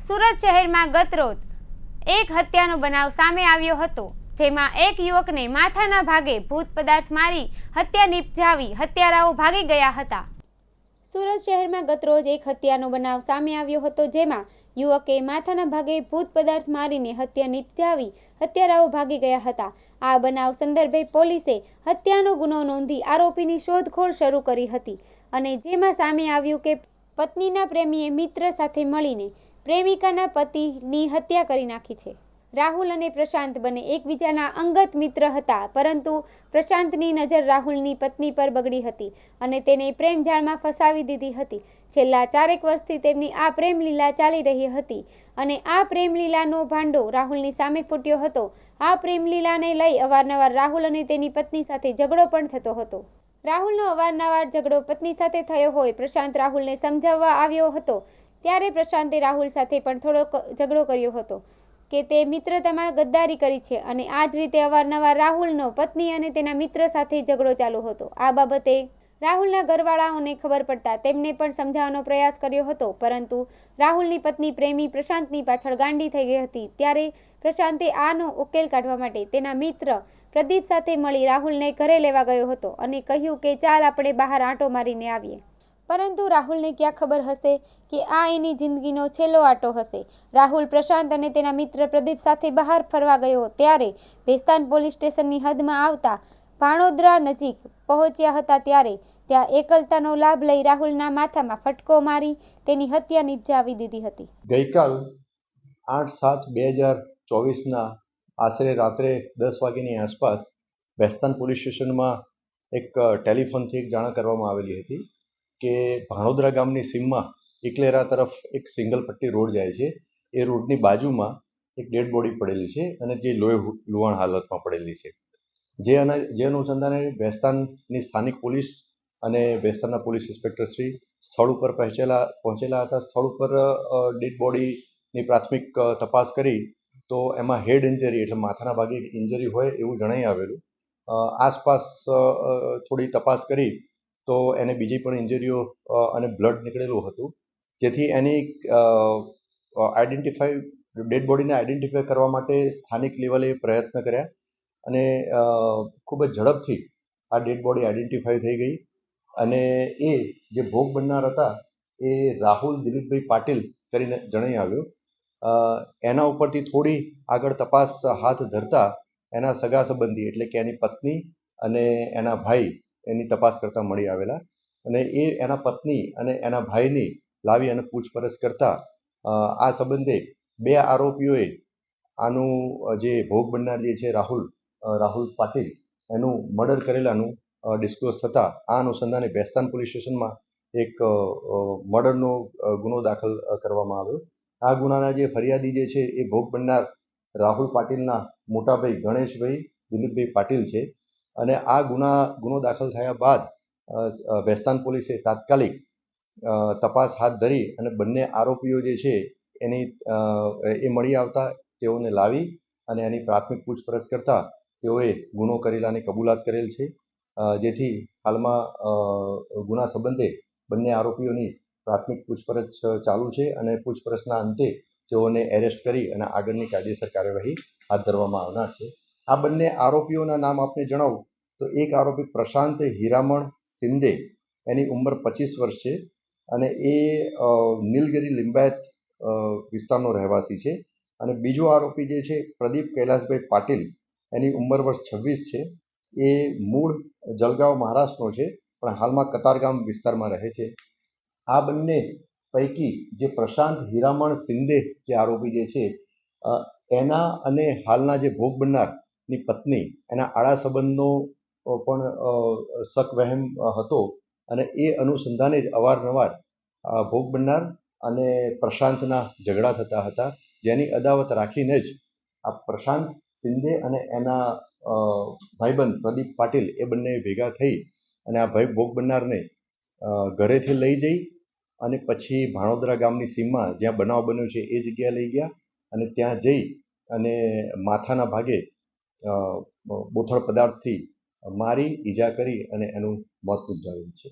સુરત શહેરમાં ગતરોજ એક હત્યાનો બનાવ સામે આવ્યો હતો, જેમાં એક યુવકને માથાના ભાગે ભૂત પદાર્થ મારી હત્યા નિપજાવી હત્યારાઓ ભાગી ગયા હતા। સુરત શહેરમાં ગતરોજ એક હત્યાનો બનાવ સામે આવ્યો હતો, જેમાં યુવકે માથાના ભાગે ભૂત પદાર્થ મારીને હત્યા નિપજાવી હત્યારાઓ ભાગી ગયા હતા। આ બનાવ સંદર્ભે પોલીસે હત્યાનો ગુનો નોંધી આરોપીની શોધખોળ શરૂ કરી હતી અને જેમાં સામે આવ્યું કે પત્નીના પ્રેમીએ મિત્ર સાથે મળીને પ્રેમિકાના પતિની હત્યા કરી નાખી છે। રાહુલ અને પ્રશાંત બંને એકબીજાના અંગત મિત્ર હતા, પરંતુ પ્રશાંતની નજર રાહુલની પત્ની પર બગડી હતી અને તેને પ્રેમ જાળમાં ફસાવી દીધી હતી। છેલ્લા 4 વર્ષથી તેમની આ પ્રેમ લીલા ચાલી રહી હતી અને આ પ્રેમ લીલાનો ભાંડો રાહુલની સામે ફૂટ્યો હતો। આ પ્રેમ લીલાને લઈ અવારનવાર રાહુલ અને તેની પત્ની સાથે ઝઘડો પણ થતો હતો। રાહુલનો અવારનવાર ઝઘડો પત્ની સાથે થયો હોય પ્રશાંત રાહુલને સમજાવવા આવ્યો હતો, ત્યારે પ્રશાંતે રાહુલ સાથે પણ થોડો ઝઘડો કર્યો હતો કે તે મિત્રતામાં ગદ્દારી કરી છે અને આ જ રીતે અવારનવાર રાહુલનો પત્ની અને તેના મિત્ર સાથે ઝઘડો ચાલુ હતો। આ બાબતે રાહુલના ઘરવાળાઓને ખબર પડતા તેમને પણ સમજાવવાનો પ્રયાસ કર્યો હતો, પરંતુ રાહુલની પત્ની પ્રેમી પ્રશાંતની પાછળ ગાંડી થઈ ગઈ હતી। ત્યારે પ્રશાંતે આનો ઉકેલ કાઢવા માટે તેના મિત્ર પ્રદીપ સાથે મળી રાહુલને ઘરે લેવા ગયો હતો અને કહ્યું કે ચાલ આપણે બહાર આંટો મારીને આવીએ, પરંતુ રાહુલને ક્યાં ખબર હશે કે આ એની જિંદગીનો છેલ્લો આંટો હશે। રાહુલ પ્રશાંત અને તેના મિત્ર પ્રદીપ સાથે બહાર ફરવા ગયો ત્યારે ભેસ્તાન પોલીસ સ્ટેશનની હદમાં આવતા ભાણોદરા નજીક પહોંચ્યા હતા, ત્યારે ત્યાં એકલતાનો લાભ લઈ રાહુલના માથામાં ફટકો મારી તેની હત્યા નિપજાવી દીધી હતી। ગઈકાલ 8/7/2024ના આશરે રાત્રે 10 વાગ્યાની આસપાસ ભેસ્તાન પોલીસ સ્ટેશનમાં એક ટેલિફોનથી એક જાણ કરવામાં આવેલી હતી કે ભાણોદરા ગામની સીમમાં ઇકલેરા તરફ એક સિંગલ પટ્ટી રોડ જાય છે, એ રોડની બાજુમાં એક ડેડ બોડી પડેલી છે અને જે લુહાણ હાલતમાં પડેલી છે। જે અનુસંધાને ભેસ્તાનની સ્થાનિક પોલીસ અને ભેસ્તાનના પોલીસ ઇન્સ્પેક્ટર શ્રી સ્થળ ઉપર પહોંચેલા હતા। સ્થળ ઉપર ડેડ બોડીની પ્રાથમિક તપાસ કરી તો એમાં હેડ ઇન્જરી એટલે માથાના ભાગે ઇન્જરી હોય એવું જણાઈ આવેલું। આસપાસ થોડી તપાસ કરી તો એને બીજી પણ ઇન્જરીઓ અને બ્લડ નીકળેલું હતું, જેથી એની ડેડ બોડીને આઈડેન્ટિફાઈ કરવા માટે સ્થાનિક લેવલે પ્રયત્ન કર્યા અને ખૂબ જ ઝડપથી આ ડેડ બોડી આઈડેન્ટિફાઈ થઈ ગઈ અને એ જે ભોગ બનનાર હતા એ રાહુલ દિલીપભાઈ પાટીલ કરીને જણાઈ આવ્યું। એના ઉપરથી થોડી આગળ તપાસ હાથ ધરતા એના સગા સંબંધી એટલે કે એની પત્ની અને એના ભાઈ એની તપાસ કરતા મળી આવેલા અને એ એના પત્ની અને એના ભાઈની લાવી અને પૂછપરછ કરતા આ સંબંધે 2 આરોપીઓએ આનું જે ભોગ બનનાર જે છે રાહુલ પાટીલ એનું મર્ડર કરેલાનું ડિસ્ક્લોઝ થતાં આ અનુસંધાને ભેસ્તાન પોલીસ સ્ટેશનમાં એક મર્ડરનો ગુનો દાખલ કરવામાં આવ્યો। આ ગુનાના જે ફરિયાદી જે છે એ ભોગ બનનાર રાહુલ પાટીલના મોટાભાઈ ગણેશભાઈ દિલીપભાઈ પાટીલ છે અને આ ગુનો દાખલ થયા બાદ ભેસ્તાન પોલીસે તાત્કાલિક તપાસ હાથ ધરી અને બંને આરોપીઓ જે છે એ મળી આવતા તેઓને લાવી અને એની પ્રાથમિક પૂછપરછ કરતા તેઓએ ગુનો કરેલાની કબૂલાત કરેલ છે, જેથી હાલમાં ગુના સંબંધે બંને આરોપીઓની પ્રાથમિક પૂછપરછ ચાલુ છે અને પૂછપરછના અંતે તેઓને એરેસ્ટ કરી અને આગળની કાયદેસર કાર્યવાહી હાથ ધરવામાં આવનાર છે। આ બંને આરોપીઓના નામ આપને જણાવું તો એક આરોપી પ્રશાંત હીરામણ શિંદે, એની ઉંમર 25 વર્ષ છે અને એ નીલગિરી લિંબાયત વિસ્તારનો રહેવાસી છે અને બીજો આરોપી જે છે પ્રદીપ કૈલાસભાઈ પાટીલ, એની ઉંમર વર્ષ 26 છે, એ મૂળ જલગાંવ મહારાષ્ટ્રનો છે પણ હાલમાં કતારગામ વિસ્તારમાં રહે છે। આ બંને પૈકી જે પ્રશાંત હીરામણ શિંદે જે આરોપી જે છે એના અને હાલના જે ભોગ બનનારની પત્ની એના આડા સંબંધનો પણ શક વહેમ હતો અને એ અનુસંધાને જ અવારનવાર ભોગ બનનાર અને પ્રશાંતના ઝઘડા થતા હતા, જેની અદાવત રાખીને જ આ પ્રશાંત શિંદે અને એના ભાઈબંધ પ્રદીપ પાટીલ એ બંને ભેગા થઈ અને આ ભોગ બનનારને ઘરેથી લઈ જઈ અને પછી ભાણોદરા ગામની સીમમાં જ્યાં બનાવ બન્યો છે એ જગ્યાએ લઈ ગયા અને ત્યાં જઈ અને માથાના ભાગે બોથડ પદાર્થથી મારી ઈજા કરી અને એનું મોત નિપજાવેલ છે।